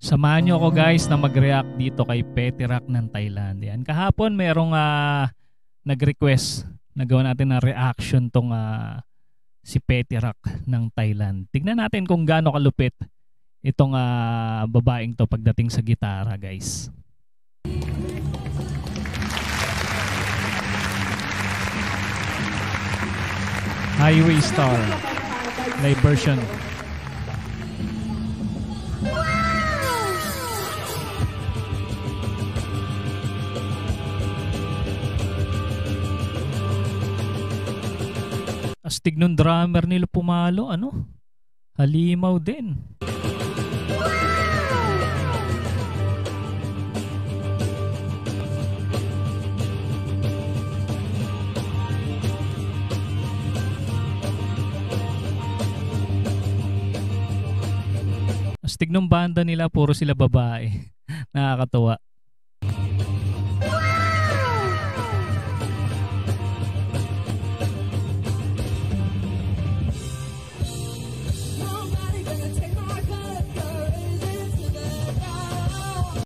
Samahan nyo ako guys na mag-react dito kay Petirak ng Thailand. Yan. Kahapon merong nag-request na gawa natin na reaction tong si Petirak ng Thailand. Tignan natin kung gaano kalupit itong babaeng to pagdating sa gitara guys. Highway Star live version. Astig nung drummer nila pumalo, ano? Halimaw din. Astig nung banda nila, puro sila babae. Nakakatuwa.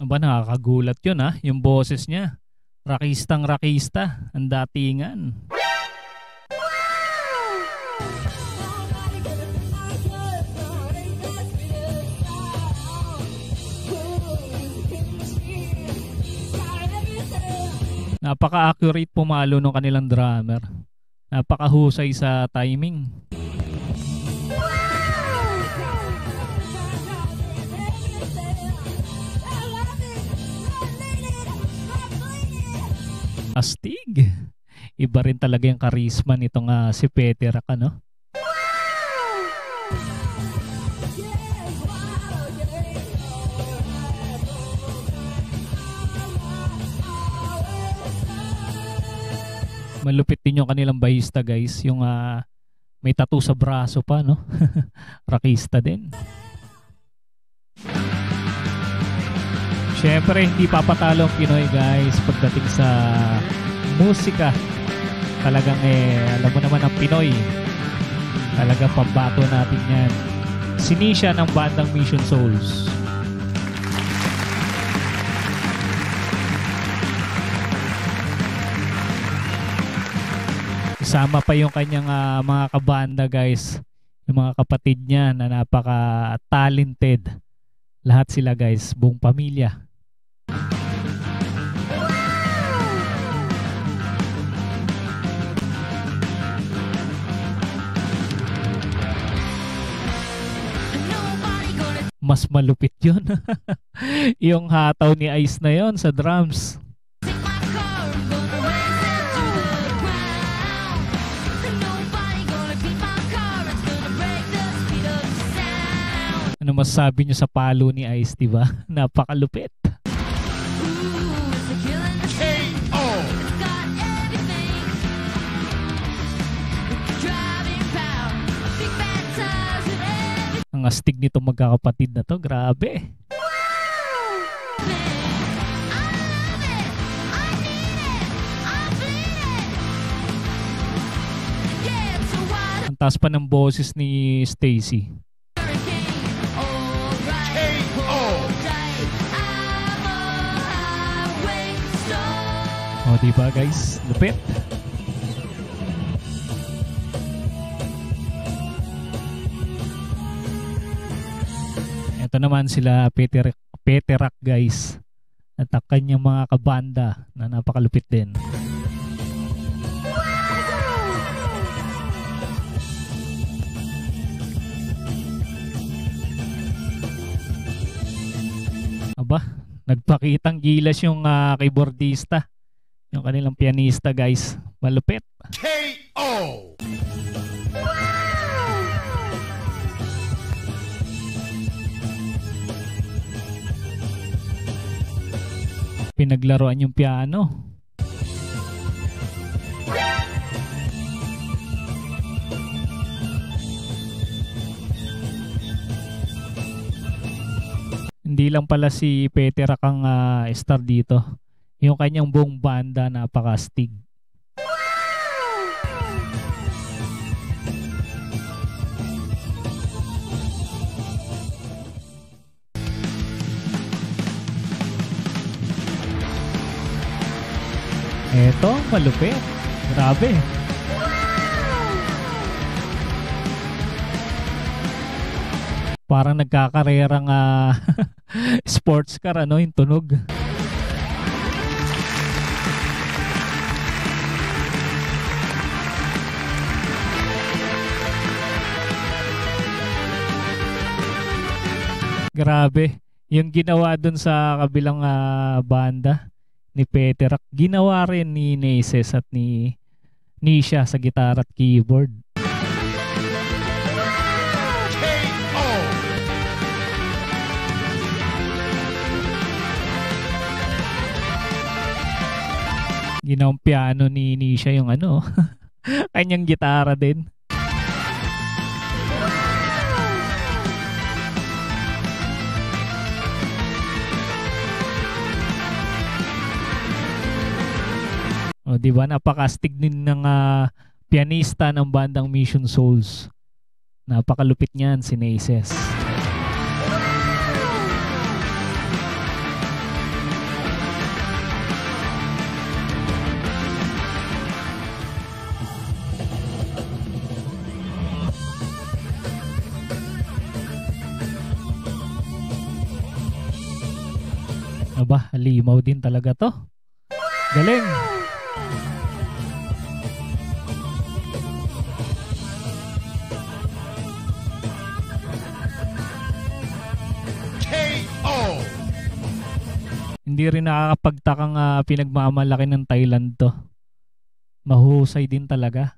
Ba, nakakagulat yun yung boses niya. Rakistang rakista ang datingan. Napaka-accurate pumalo ng kanilang drummer. Napakahusay sa timing. Astig. Iba rin talaga yung karisma nitong si Petirak, ano? Malupit din yung kanilang bahista guys. Yung may tattoo sa braso pa, no? Rakista din. Siyempre, hindi papatalo ang Pinoy guys pagdating sa musika. Talagang alam mo naman ang Pinoy. Talagang pambato natin yan. Sinisya ng bandang Mission Souls. Isama pa yung kanyang mga kabanda guys. Yung mga kapatid niya na napaka-talented. Lahat sila guys, buong pamilya. Mas malupit yun. Yung hataw ni Ice na yon sa drums. Ano masasabi nyo sa palo ni Ice, diba? Napakalupit. Ang astig nito magkakapatid na to, grabe. Ang taas pa ng boses ni Stacy. O diba guys, lupit. Ito naman sila Petirak guys. At ang kanyang mga kabanda na napakalupit din. Aba, nagpakitang gilas yung keyboardista. Yung kanilang pianista guys. Malupit. KO! Pinaglaruan yung piano. Hindi lang pala si Petirak ang star dito. Yung kanyang buong banda napaka-astig. Eto, malupit. Grabe. Parang nagkakarerang sports car, ano, yung tunog. Grabe. Yung ginawa dun sa kabilang banda ni Peterak, ginawa rin ni Naces at ni Nisha sa gitara at keyboard. Ginawang piano ni Nisha yung ano, kanyang gitara din. O, di ba? Napakastig din ng pianista ng bandang Mission Souls. Napakalupit niyan si Naces. Aba, halimaw din talaga to. Galing! Hindi rin nakakapagtakang pinagmamalaki ng Thailand to. Mahusay din talaga.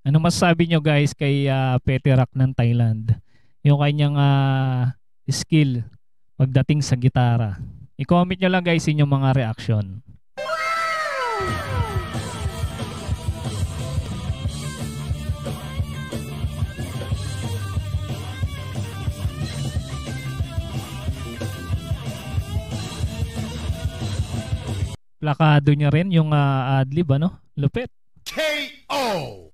Ano masasabi nyo guys kay Peterak ng Thailand? Yung kanyang skill pagdating sa gitara. I-comment nyo lang guys inyong mga reaction. Plakado niya rin yung adlib, ano? Lupit. KO!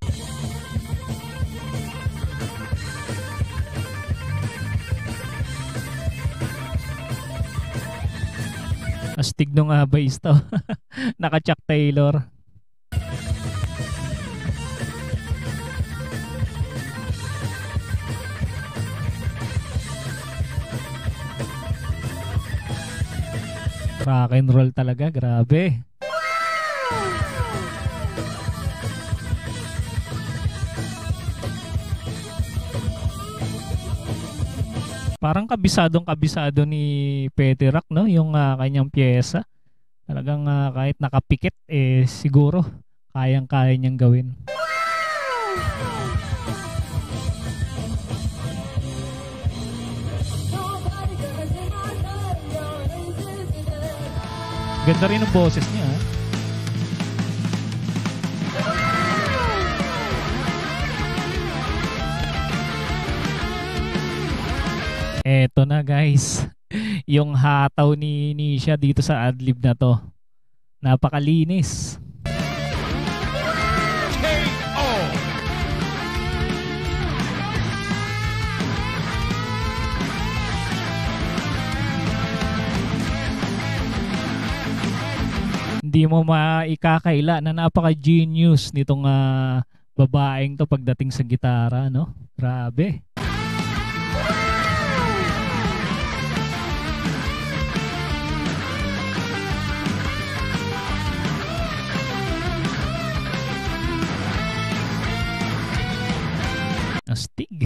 Astig nung bass to. Naka-Chuck Taylor. Rock and roll talaga, grabe. Parang kabisado ni Peterak, no, yung kanyang pyesa. Talagang kahit nakapikit siguro kayang-kaya niyang gawin. Ganda rin ang boses niya. Eto na guys. Yung hataw ni Nisha dito sa adlib na to. Napakalinis. Hindi mo maikakaila na napaka-genius nitong babaeng to pagdating sa gitara, no? Grabe. Astig.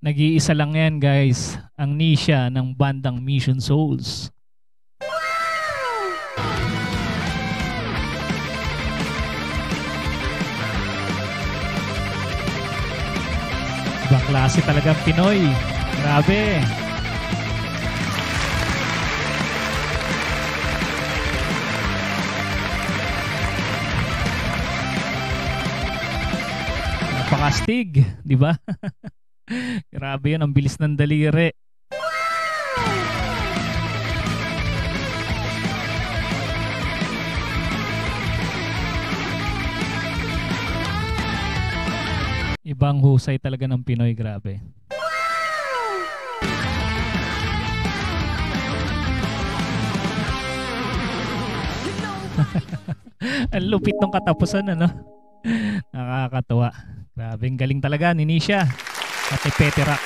Nag-iisa lang yan guys, ang Nisha ng bandang Mission Souls. Ibang klase talagang Pinoy. Grabe. Napakastig, di ba? Grabe yun, ang bilis ng daliri. Ibang husay talaga ng Pinoy, grabe. Ang lupit ng katapusan, ano? Nakakatuwa. Grabe, ang galing talaga ni Nisha at ni Petty Rock.